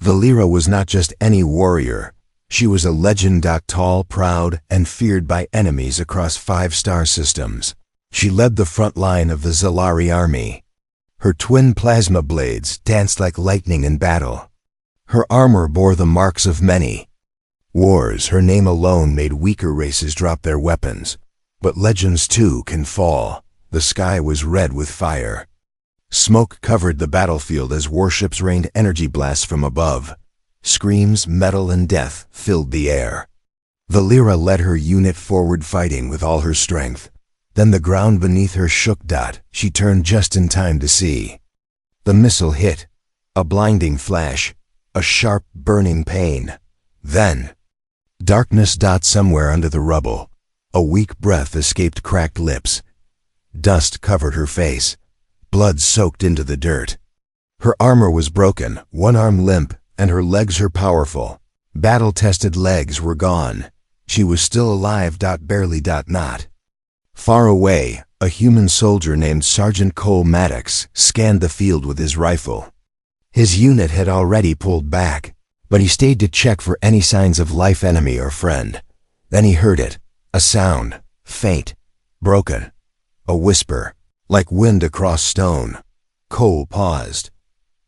Valera was not just any warrior. She was a legend. Tall, proud, and feared by enemies across 5 star systems. She led the front line of the Zalari army. Her twin plasma blades danced like lightning in battle. Her armor bore the marks of many wars. Her name alone made weaker races drop their weapons. But legends too can fall. The sky was red with fire. Smoke covered the battlefield as warships rained energy blasts from above. Screams, metal, and death filled the air. Valera led her unit forward, fighting with all her strength. Then the ground beneath her shook. She turned just in time to see. The missile hit. A blinding flash. A sharp, burning pain. Then, darkness. Somewhere under the rubble, a weak breath escaped cracked lips. Dust covered her face. Blood soaked into the dirt. Her armor was broken, one arm limp, and her legs her powerful, battle-tested legs were gone. She was still alive. Barely. Not. Far away, a human soldier named Sergeant Cole Maddox scanned the field with his rifle. His unit had already pulled back, but he stayed to check for any signs of life, enemy or friend. Then he heard it, a sound, faint, broken, a whisper, like wind across stone. Cole paused.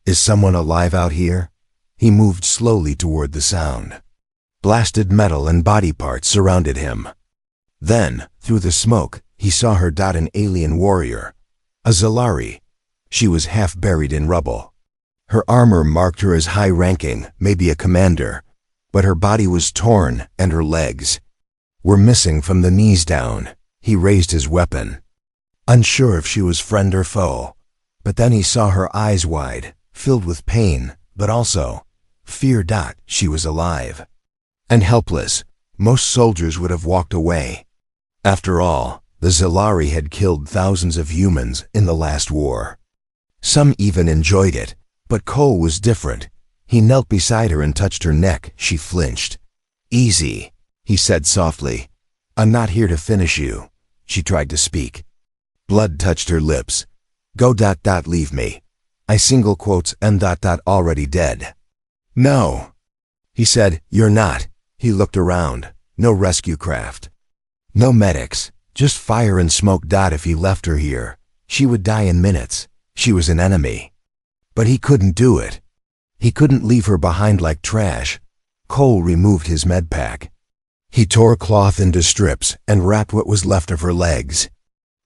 Is someone alive out here? He moved slowly toward the sound. Blasted metal and body parts surrounded him. Then, through the smoke, he saw her. An alien warrior. A Zalari. She was half buried in rubble. Her armor marked her as high-ranking, maybe a commander, but her body was torn and her legs were missing from the knees down. He raised his weapon, unsure if she was friend or foe. But then he saw her eyes wide, filled with pain, but also fear. She was alive. And helpless. Most soldiers would have walked away. After all, the Zalari had killed thousands of humans in the last war. Some even enjoyed it, but Cole was different. He knelt beside her and touched her neck. She flinched. Easy, he said softly. I'm not here to finish you. She tried to speak. Blood touched her lips. Go. Leave me. I single quotes and already dead. No, he said. You're not. He looked around. No rescue craft. No medics. Just fire and smoke. If he left her here, she would die in minutes. She was an enemy. But he couldn't do it. He couldn't leave her behind like trash. Cole removed his med pack. He tore cloth into strips and wrapped what was left of her legs.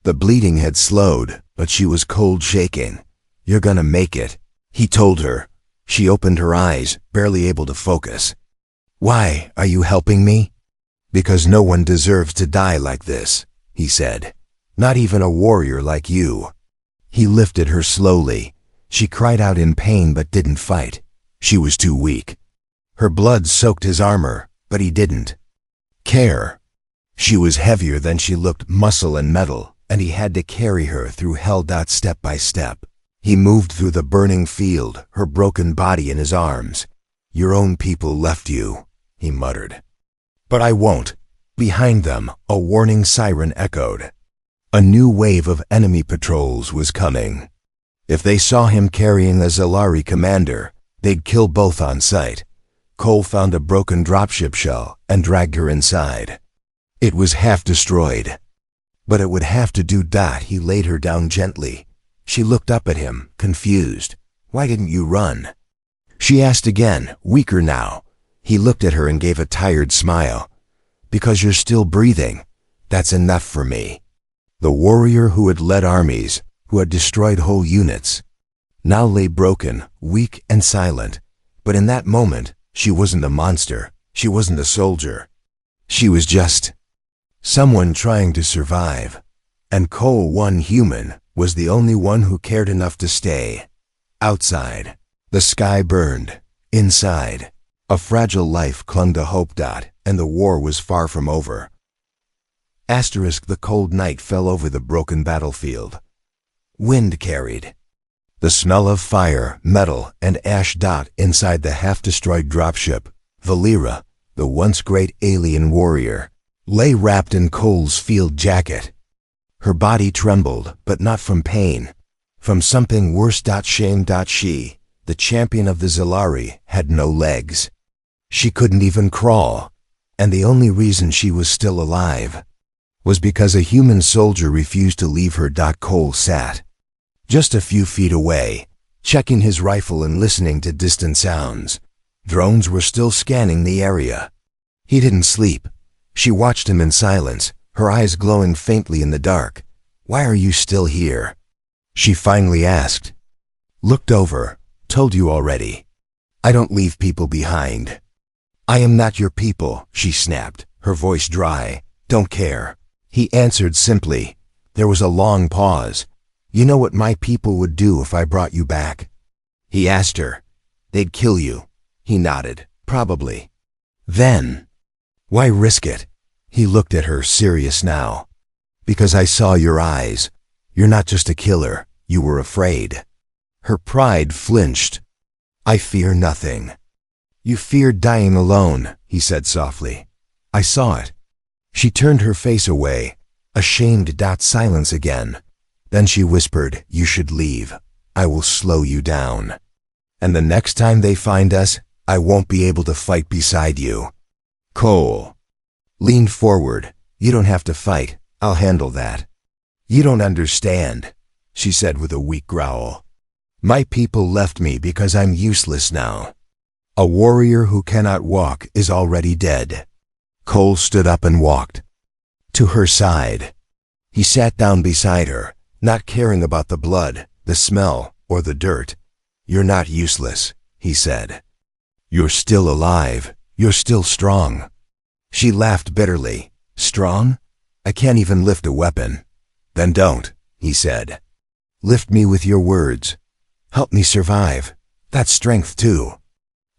The bleeding had slowed, but she was cold, shaking. You're gonna make it, he told her. She opened her eyes, barely able to focus. Why are you helping me? Because no one deserves to die like this, he said. Not even a warrior like you. He lifted her slowly. She cried out in pain but didn't fight. She was too weak. Her blood soaked his armor, but he didn't care. She was heavier than she looked, muscle and metal, and he had to carry her through hell. Step by step. He moved through the burning field, her broken body in his arms. Your own people left you, he muttered. But I won't. Behind them, a warning siren echoed. A new wave of enemy patrols was coming. If they saw him carrying a Zalari commander, they'd kill both on sight. Cole found a broken dropship shell and dragged her inside. It was half destroyed. But it would have to do. He laid her down gently. She looked up at him, confused. Why didn't you run? She asked again, weaker now. He looked at her and gave a tired smile. Because you're still breathing. That's enough for me. The warrior who had led armies, who had destroyed whole units, now lay broken, weak and silent. But in that moment, she wasn't a monster. She wasn't a soldier. She was just someone trying to survive. And Cole, one human, was the only one who cared enough to stay. Outside, the sky burned. Inside, a fragile life clung to hope. And the war was far from over. The cold night fell over the broken battlefield. Wind carried the smell of fire, metal, and ash. Inside the half-destroyed dropship, Valera, the once great alien warrior, lay wrapped in Cole's field jacket. Her body trembled, but not from pain. From something worse. Shame. She The champion of the Zalari had no legs. She couldn't even crawl, and the only reason she was still alive was because a human soldier refused to leave her. Cole sat just a few feet away, checking his rifle and listening to distant sounds. Drones were still scanning the area. He didn't sleep. She watched him in silence, her eyes glowing faintly in the dark. "Why are you still here?" she finally asked. "Looked over. Told you already. I don't leave people behind." "I am not your people," she snapped, her voice dry. "Don't care." He answered simply. There was a long pause. "You know what my people would do if I brought you back?" He asked her. "They'd kill you." He nodded. "Probably." "Then why risk it?" He looked at her, serious now. "Because I saw your eyes. You're not just a killer. You were afraid." Her pride flinched. "I fear nothing." "You feared dying alone," he said softly. "I saw it." She turned her face away, ashamed. Silence again. Then she whispered, "You should leave. I will slow you down. And the next time they find us, I won't be able to fight beside you." Cole leaned forward. "You don't have to fight. I'll handle that." "You don't understand," she said with a weak growl. "My people left me because I'm useless now. A warrior who cannot walk is already dead." Cole stood up and walked to her side. He sat down beside her, not caring about the blood, the smell, or the dirt. "You're not useless," he said. "You're still alive. You're still strong." She laughed bitterly. "Strong? I can't even lift a weapon." "Then don't," he said. "Lift me with your words. Help me survive. That's strength too."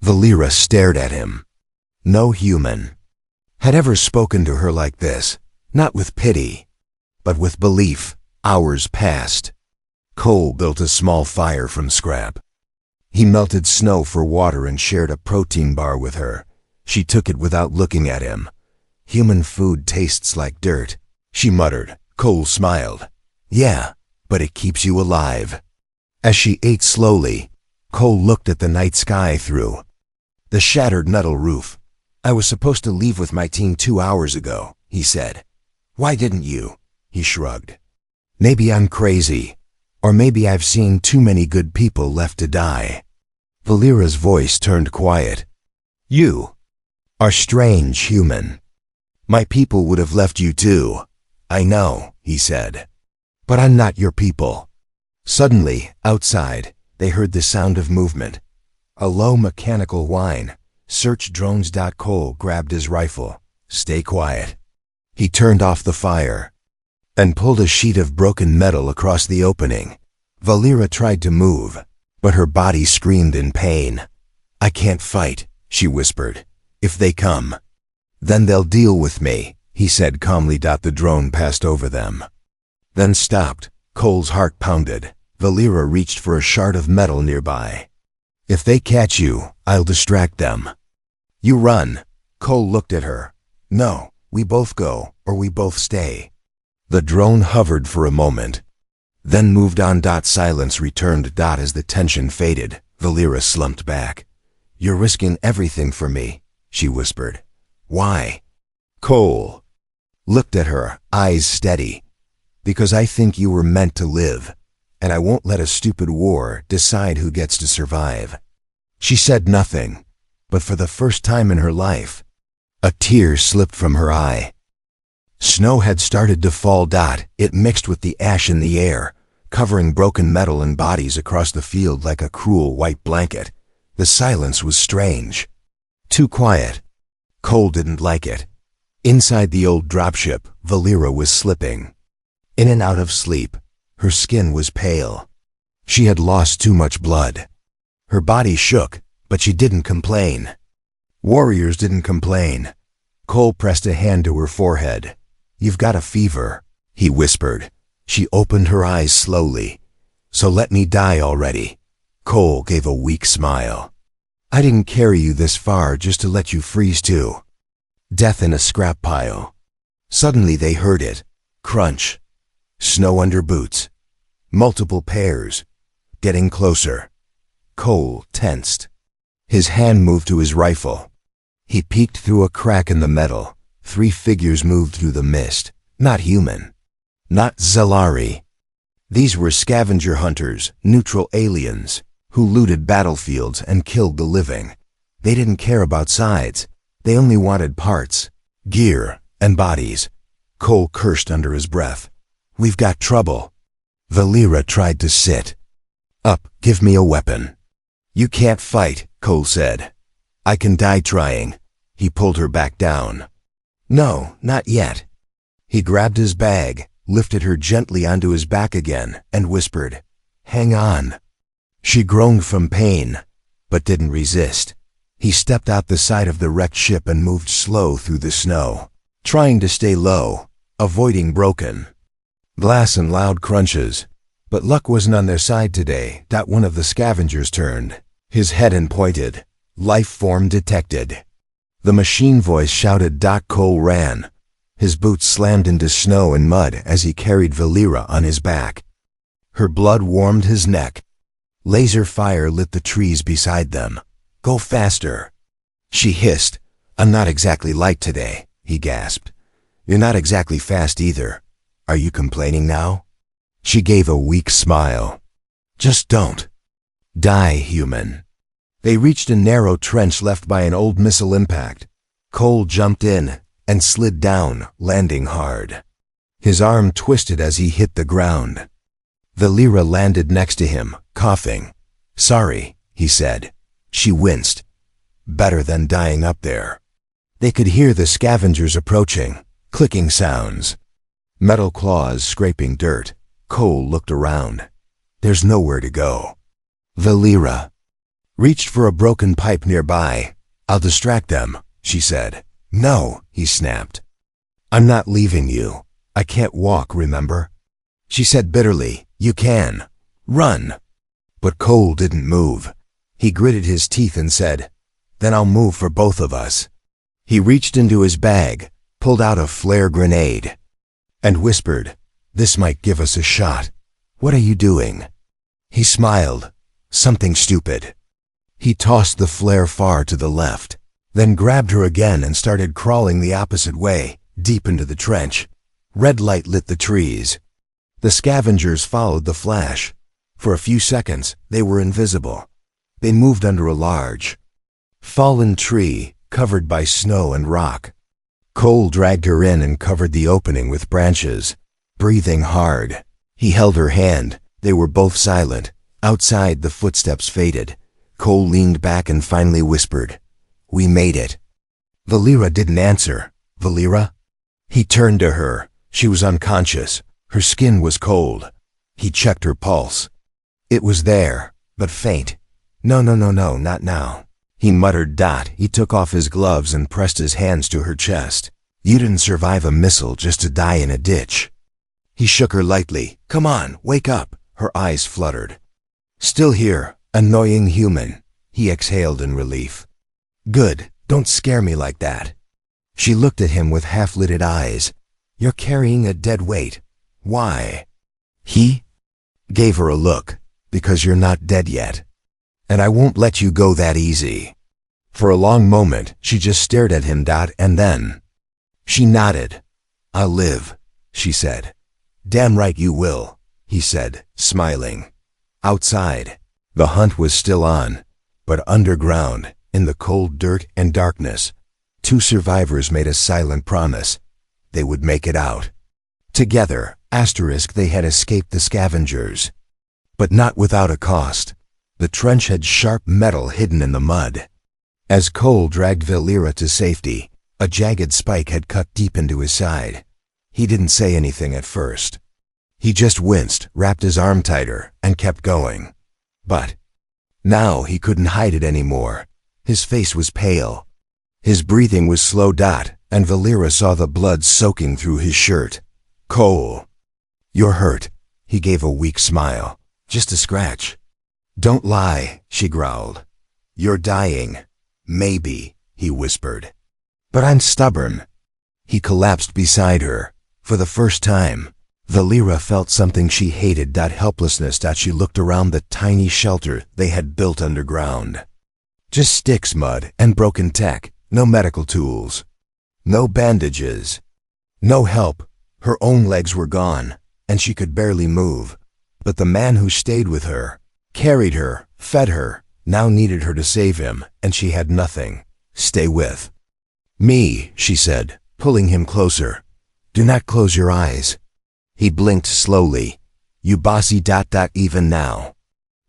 Valera stared at him. No human had ever spoken to her like this, not with pity, but with belief. Hours passed. Cole built a small fire from scrap. He melted snow for water and shared a protein bar with her. She took it without looking at him. "Human food tastes like dirt," she muttered. Cole smiled. "Yeah, but it keeps you alive." As she ate slowly, Cole looked at the night sky through the shattered metal roof. "I was supposed to leave with my team 2 hours ago," he said. "Why didn't you?" He shrugged. "Maybe I'm crazy, or maybe I've seen too many good people left to die." Valera's voice turned quiet. "You are strange, human. My people would have left you too." "I know," he said. "But I'm not your people." Suddenly, outside, they heard the sound of movement. A low mechanical whine. "Search drones." Cole grabbed his rifle. "Stay quiet." He turned off the fire and pulled a sheet of broken metal across the opening. Valera tried to move, but her body screamed in pain. "I can't fight," she whispered. "If they come, then they'll deal with me," he said calmly. The drone passed over them, then stopped. Cole's heart pounded. Valera reached for a shard of metal nearby. "If they catch you, I'll distract them." "You run." Cole looked at her. "No, we both go, or we both stay." The drone hovered for a moment, then moved on. Silence returned. As the tension faded, Valera slumped back. "You're risking everything for me," she whispered. "Why?" Cole looked at her, eyes steady. "Because I think you were meant to live, and I won't let a stupid war decide who gets to survive." She said nothing, but for the first time in her life, a tear slipped from her eye. Snow had started to fall. It mixed with the ash in the air, covering broken metal and bodies across the field like a cruel white blanket. The silence was strange. Too quiet. Cole didn't like it. Inside the old dropship, Valera was slipping in and out of sleep. Her skin was pale. She had lost too much blood. Her body shook, but she didn't complain. Warriors didn't complain. Cole pressed a hand to her forehead. "You've got a fever," he whispered. She opened her eyes slowly. "So let me die already." Cole gave a weak smile. "I didn't carry you this far just to let you freeze too." Death in a scrap pile. Suddenly they heard it. Crunch. Snow under boots. Multiple pairs. Getting closer. Cole tensed. His hand moved to his rifle. He peeked through a crack in the metal. 3 figures moved through the mist. Not human. Not Zalari. These were scavenger hunters, neutral aliens, who looted battlefields and killed the living. They didn't care about sides. They only wanted parts, gear, and bodies. Cole cursed under his breath. "We've got trouble." Valera tried to sit. "Up, give me a weapon." "You can't fight," Cole said. "I can die trying." He pulled her back down. "No, not yet." He grabbed his bag, lifted her gently onto his back again, and whispered, "Hang on." She groaned from pain, but didn't resist. He stepped out the side of the wrecked ship and moved slow through the snow, trying to stay low, avoiding broken glass and loud crunches. But luck wasn't on their side today. One of the scavengers turned, his head and pointed. "Life form detected." The machine voice shouted. Cole ran. His boots slammed into snow and mud as he carried Valera on his back. Her blood warmed his neck. Laser fire lit the trees beside them. "Go faster." She hissed. "I'm not exactly light today," he gasped. "You're not exactly fast either. Are you complaining now?" She gave a weak smile. "Just don't die, human." They reached a narrow trench left by an old missile impact. Cole jumped in and slid down, landing hard. His arm twisted as he hit the ground. Valera landed next to him, coughing. "Sorry," he said. She winced. Better than dying up there. They could hear the scavengers approaching, clicking sounds. Metal claws scraping dirt. Cole looked around. There's nowhere to go. Valera reached for a broken pipe nearby. "I'll distract them," she said. "No," he snapped. "I'm not leaving you. I can't walk, remember?" She said bitterly, "You can. Run." But Cole didn't move. He gritted his teeth and said, "Then I'll move for both of us." He reached into his bag, pulled out a flare grenade, and whispered, "This might give us a shot. What are you doing?" He smiled. "Something stupid." He tossed the flare far to the left, then grabbed her again and started crawling the opposite way, deep into the trench. Red light lit the trees. The scavengers followed the flash. For a few seconds, they were invisible. They moved under a large, fallen tree covered by snow and rock. Cole dragged her in and covered the opening with branches, breathing hard. He held her hand. They were both silent. Outside, the footsteps faded. Cole leaned back and finally whispered, "We made it." Valera didn't answer. "Valera?" He turned to her. She was unconscious. Her skin was cold. He checked her pulse. It was there, but faint. No, not now." He muttered. He took off his gloves and pressed his hands to her chest. "You didn't survive a missile just to die in a ditch." He shook her lightly. "Come on, wake up." Her eyes fluttered. "Still here, annoying human." He exhaled in relief. "Good, don't scare me like that." She looked at him with half-lidded eyes. "You're carrying a dead weight. Why?" He gave her a look. "Because you're not dead yet. And I won't let you go that easy." For a long moment, she just stared at him. And then she nodded. "I'll live," she said. "Damn right you will," he said, smiling. Outside, the hunt was still on, but underground, in the cold dirt and darkness, 2 survivors made a silent promise. They would make it out. Together, they had escaped the scavengers. But not without a cost. The trench had sharp metal hidden in the mud. As Cole dragged Valera to safety, a jagged spike had cut deep into his side. He didn't say anything at first. He just winced, wrapped his arm tighter, and kept going. But now he couldn't hide it anymore. His face was pale. His breathing was slow. And Valera saw the blood soaking through his shirt. "Cole, you're hurt." He gave a weak smile. "Just a scratch." "Don't lie," she growled. "You're dying." "Maybe," he whispered. "But I'm stubborn." He collapsed beside her. For the first time, Valera felt something she hated, that helplessness. That she looked around the tiny shelter they had built underground. Just sticks, mud, and broken tech. No medical tools. No bandages. No help. Her own legs were gone, and she could barely move. But the man who stayed with her, carried her, fed her, now needed her to save him, and she had nothing. Stay with me, she said, pulling him closer. Do not close your eyes. He blinked slowly. You bossy ... even now.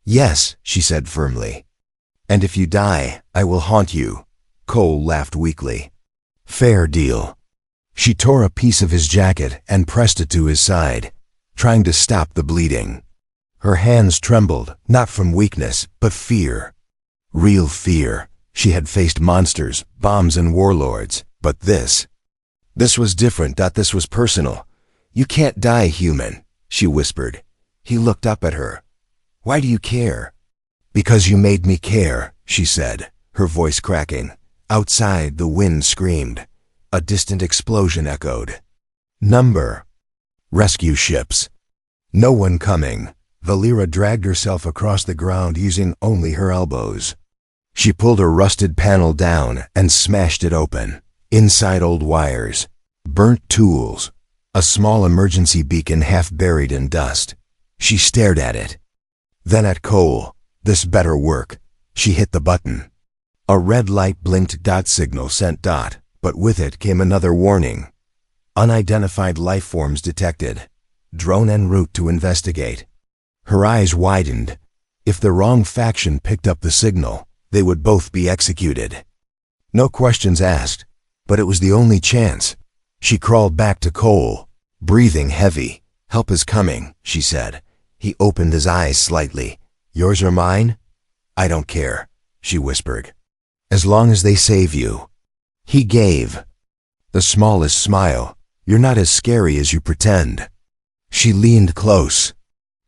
Yes, she said firmly. And if you die, I will haunt you. Cole laughed weakly. Fair deal. She tore a piece of his jacket and pressed it to his side, trying to stop the bleeding. Her hands trembled, not from weakness, but fear. Real fear. She had faced monsters, bombs, and warlords, but this was different. This was personal. You can't die, human, she whispered. He looked up at her. Why do you care? Because you made me care, she said, her voice cracking. Outside, the wind screamed. A distant explosion echoed. Number. Rescue ships. No one coming. Valera dragged herself across the ground using only her elbows. She pulled a rusted panel down and smashed it open. Inside, old wires, burnt tools, a small emergency beacon half buried in dust. She stared at it. Then at Cole. This better work. She hit the button. A red light blinked. Signal sent. But with it came another warning. Unidentified life forms detected. Drone en route to investigate. Her eyes widened. If the wrong faction picked up the signal, they would both be executed. No questions asked, but it was the only chance. She crawled back to Cole, breathing heavy. Help is coming, she said. He opened his eyes slightly. Yours or mine? I don't care, she whispered. As long as they save you. He gave the smallest smile. You're not as scary as you pretend. She leaned close.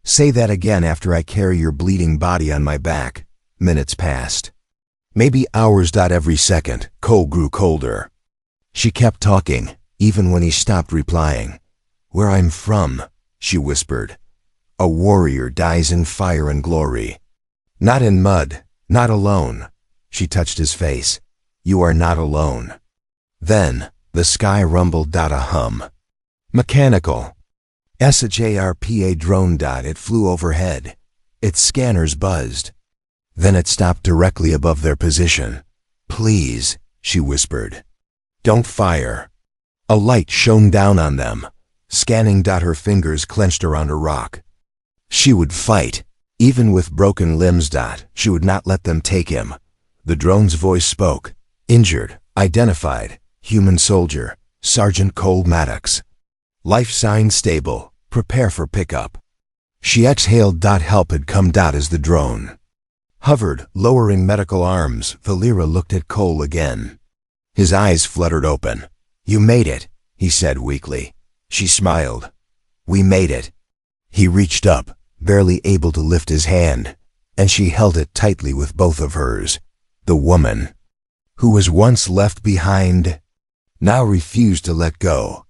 Say that again after I carry your bleeding body on my back. Minutes passed. Maybe hours. Every second, Cole grew colder. She kept talking, even when he stopped replying. Where I'm from, she whispered. A warrior dies in fire and glory. Not in mud, not alone. She touched his face. You are not alone. Then, the sky rumbled. A hum. Mechanical. SHARPA drone. It flew overhead. Its scanners buzzed. Then it stopped directly above their position. Please, she whispered. Don't fire. A light shone down on them, scanning. Her fingers clenched around a rock. She would fight, even with broken limbs. She would not let them take him. The drone's voice spoke. Injured, identified, human soldier, Sergeant Cole Maddox. Life sign stable, prepare for pickup. She exhaled. Help had come. As the drone hovered, lowering medical arms, Valera looked at Cole again. His eyes fluttered open. You made it, he said weakly. She smiled. We made it. He reached up, barely able to lift his hand, and she held it tightly with both of hers. The woman, who was once left behind, now refused to let go.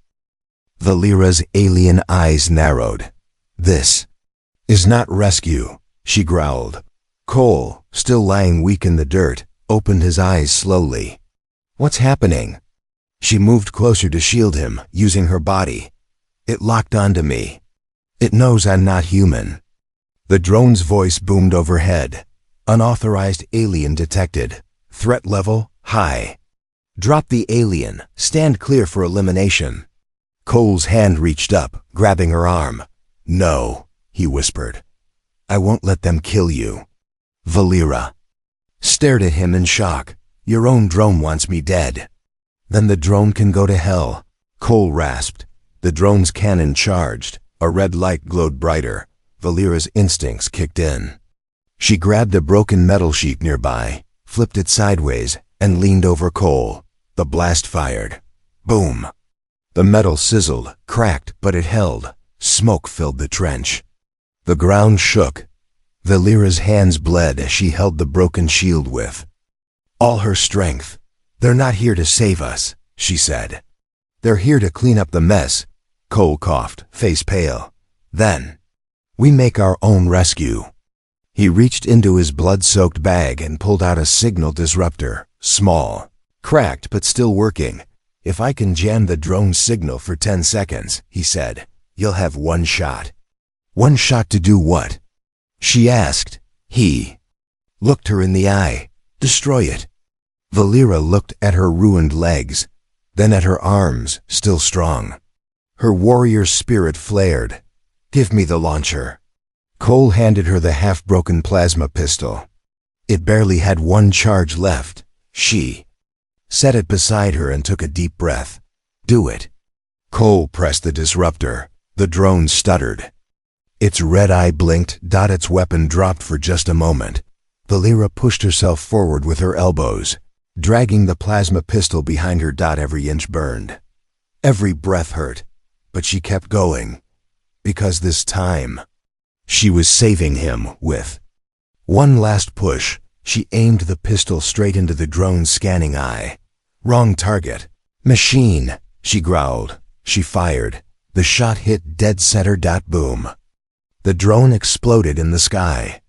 Valera's alien eyes narrowed. This is not rescue, she growled. Cole, still lying weak in the dirt, opened his eyes slowly. What's happening? She moved closer to shield him, using her body. It locked onto me. It knows I'm not human. The drone's voice boomed overhead. Unauthorized alien detected. Threat level, high. Drop the alien. Stand clear for elimination. Cole's hand reached up, grabbing her arm. No, he whispered. I won't let them kill you. Valera stared at him in shock. Your own drone wants me dead. Then the drone can go to hell, Cole rasped. The drone's cannon charged. A red light glowed brighter. Valera's instincts kicked in. She grabbed a broken metal sheet nearby, flipped it sideways, and leaned over Cole. The blast fired. Boom. The metal sizzled, cracked, but it held. Smoke filled the trench. The ground shook. Valera's hands bled as she held the broken shield with all her strength. They're not here to save us, she said. They're here to clean up the mess. Cole coughed, face pale. Then, we make our own rescue. He reached into his blood-soaked bag and pulled out a signal disruptor, small, cracked but still working. If I can jam the drone signal for 10 seconds, he said, you'll have one shot. One shot to do what? She asked. He looked her in the eye. Destroy it. Valera looked at her ruined legs, then at her arms, still strong. Her warrior spirit flared. Give me the launcher. Cole handed her the half-broken plasma pistol. It barely had one charge left. She set it beside her and took a deep breath. Do it. Cole pressed the disruptor. The drone stuttered. Its red eye blinked. Its weapon dropped for just a moment. Valera pushed herself forward with her elbows, dragging the plasma pistol behind her. Every inch burned. Every breath hurt. But she kept going. Because this time, she was saving him with one last push. She aimed the pistol straight into the drone's scanning eye. Wrong target. Machine, she growled. She fired. The shot hit dead center. Boom. The drone exploded in the sky.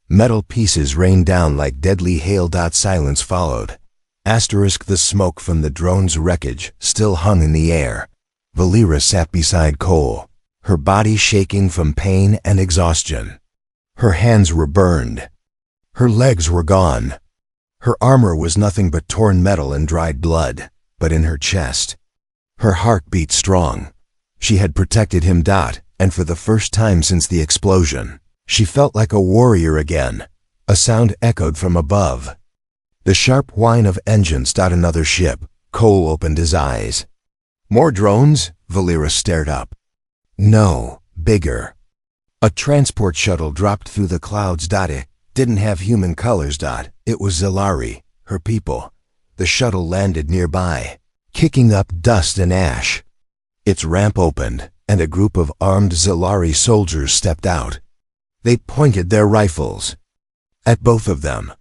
Metal pieces rained down like deadly hail. Silence followed. The smoke from the drone's wreckage still hung in the air. Valera sat beside Cole, her body shaking from pain and exhaustion. Her hands were burned. Her legs were gone. Her armor was nothing but torn metal and dried blood, but in her chest, her heart beat strong. She had protected him. And for the first time since the explosion, she felt like a warrior again. A sound echoed from above. The sharp whine of engines. Another ship. Cole opened his eyes. More drones? Valera stared up. No, bigger. A transport shuttle dropped through the clouds. It didn't have human colors. It was Zalari, her people. The shuttle landed nearby, kicking up dust and ash. Its ramp opened, and a group of armed Zalari soldiers stepped out. They pointed their rifles at both of them.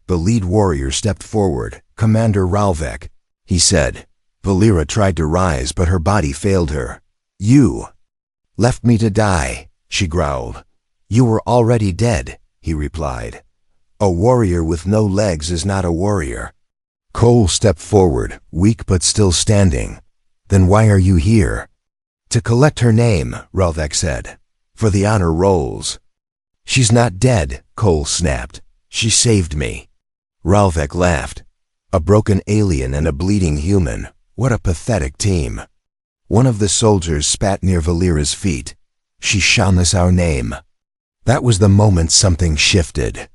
The lead warrior stepped forward. Commander Ralvek, he said. Valera tried to rise, but her body failed her. You left me to die, she growled. You were already dead, he replied. A warrior with no legs is not a warrior. Cole stepped forward, weak but still standing. Then why are you here? To collect her name, Ralvek said. For the honor rolls. She's not dead, Cole snapped. She saved me. Ralvek laughed. A broken alien and a bleeding human. What a pathetic team. One of the soldiers spat near Valera's feet. She shone us our name. That was the moment something shifted.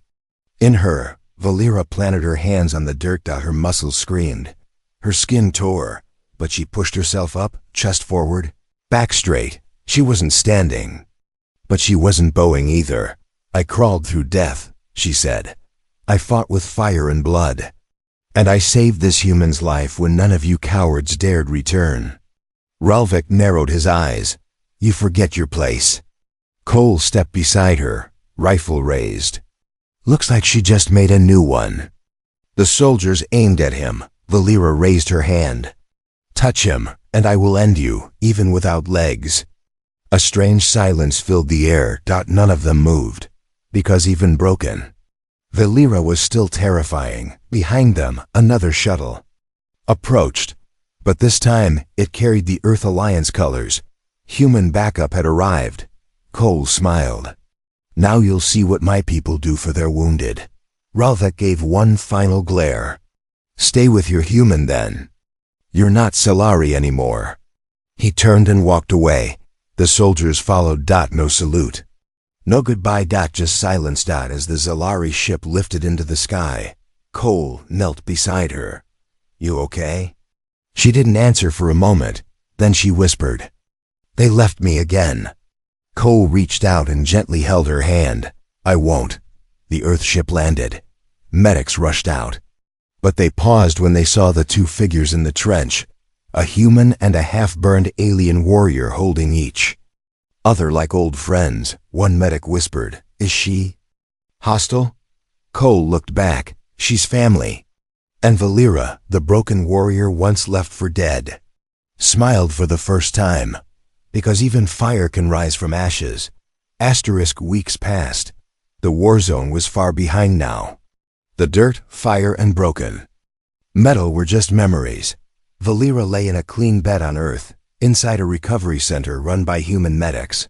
In her, Valera planted her hands on the dirt. Her muscles screamed. Her skin tore, but she pushed herself up, chest forward, back straight. She wasn't standing. But she wasn't bowing either. I crawled through death, she said. I fought with fire and blood. And I saved this human's life when none of you cowards dared return. Ralvek narrowed his eyes. You forget your place. Cole stepped beside her, rifle raised. Looks like she just made a new one. The soldiers aimed at him. Valera raised her hand. Touch him, and I will end you, even without legs. A strange silence filled the air. None of them moved, because even broken, Valera was still terrifying. Behind them, another shuttle approached, but this time it carried the Earth Alliance colors. Human backup had arrived. Cole smiled. Now you'll see what my people do for their wounded. Ralvek gave one final glare. Stay with your human then. You're not Salari anymore. He turned and walked away. The soldiers followed. No salute. No goodbye. Just silence. As the Zalari ship lifted into the sky, Cole knelt beside her. You okay? She didn't answer for a moment. Then she whispered, They left me again. Cole reached out and gently held her hand. I won't. The Earth ship landed. Medics rushed out. But they paused when they saw the two figures in the trench, a human and a half-burned alien warrior holding each other like old friends. One medic whispered, Is she hostile? Cole looked back. She's family. And Valera, the broken warrior once left for dead, smiled for the first time, Because even fire can rise from ashes. Asterisk weeks passed. The war zone was far behind now. The dirt, fire, and broken metal were just memories. Valera lay in a clean bed on Earth, inside a recovery center run by human medics.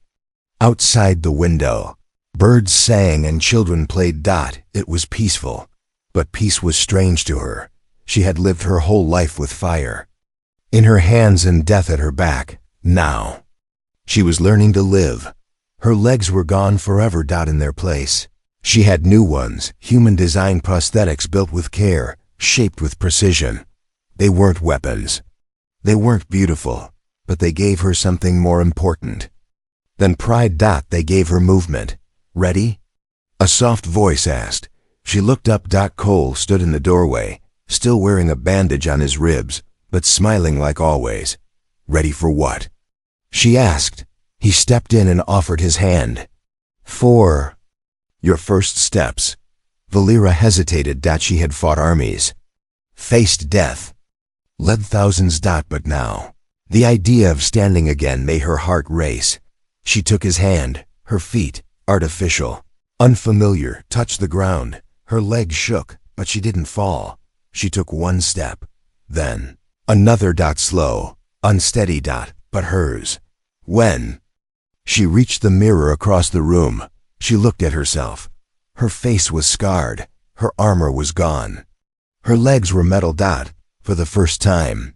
Outside the window, birds sang and children played. It was peaceful. But peace was strange to her. She had lived her whole life with fire in her hands and death at her back. Now, she was learning to live. Her legs were gone forever. In their place, she had new ones, human-designed prosthetics built with care, shaped with precision. They weren't weapons. They weren't beautiful, but they gave her something more important than pride. They gave her movement. Ready? A soft voice asked. She looked up. Cole stood in the doorway, still wearing a bandage on his ribs, but smiling like always. Ready for what? She asked. He stepped in and offered his hand. For your first steps. Valera hesitated. She had fought armies, faced death, led thousands. But now, the idea of standing again made her heart race. She took his hand. Her feet, artificial, unfamiliar, touched the ground. Her legs shook, but she didn't fall. She took one step, then another. Slow, unsteady. But hers. When she reached the mirror across the room, she looked at herself. Her face was scarred. Her armor was gone. Her legs were metal. For the first time,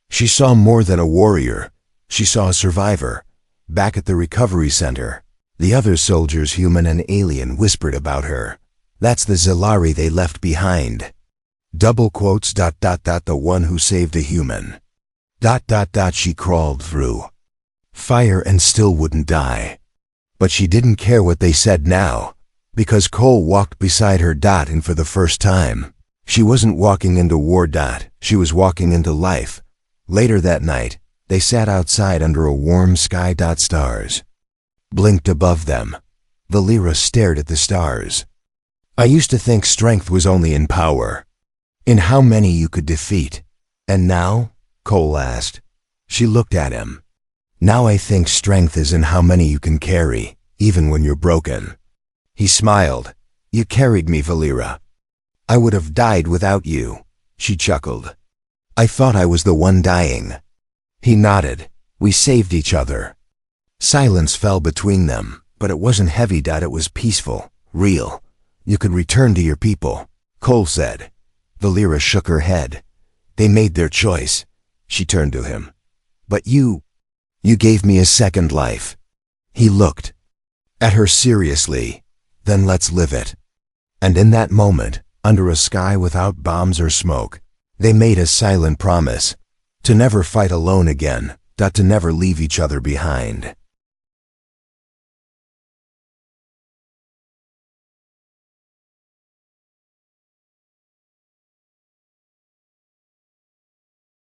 she saw more than a warrior. She saw a survivor. Back at the recovery center, the other soldiers, human and alien, whispered about her. That's the Zalari they left behind. Double quotes. The one who saved a human. She crawled through fire and still wouldn't die. But she didn't care what they said now, because Cole walked beside her. And for the first time, she wasn't walking into war. She was walking into life. Later that night, they sat outside under a warm sky. Stars blinked above them. Valera stared at the stars. I used to think strength was only in power, in how many you could defeat. And now? Cole asked. She looked at him. Now I think strength is in how many you can carry, even when you're broken. He smiled. You carried me, Valera. I would have died without you. She chuckled. I thought I was the one dying. He nodded. We saved each other. Silence fell between them, but it wasn't heavy. It was peaceful, real. You could return to your people, Cole said. Valera shook her head. They made their choice. She turned to him. But you gave me a second life. He looked at her seriously. Then let's live it. And in that moment, under a sky without bombs or smoke, they made a silent promise to never fight alone again, to never leave each other behind.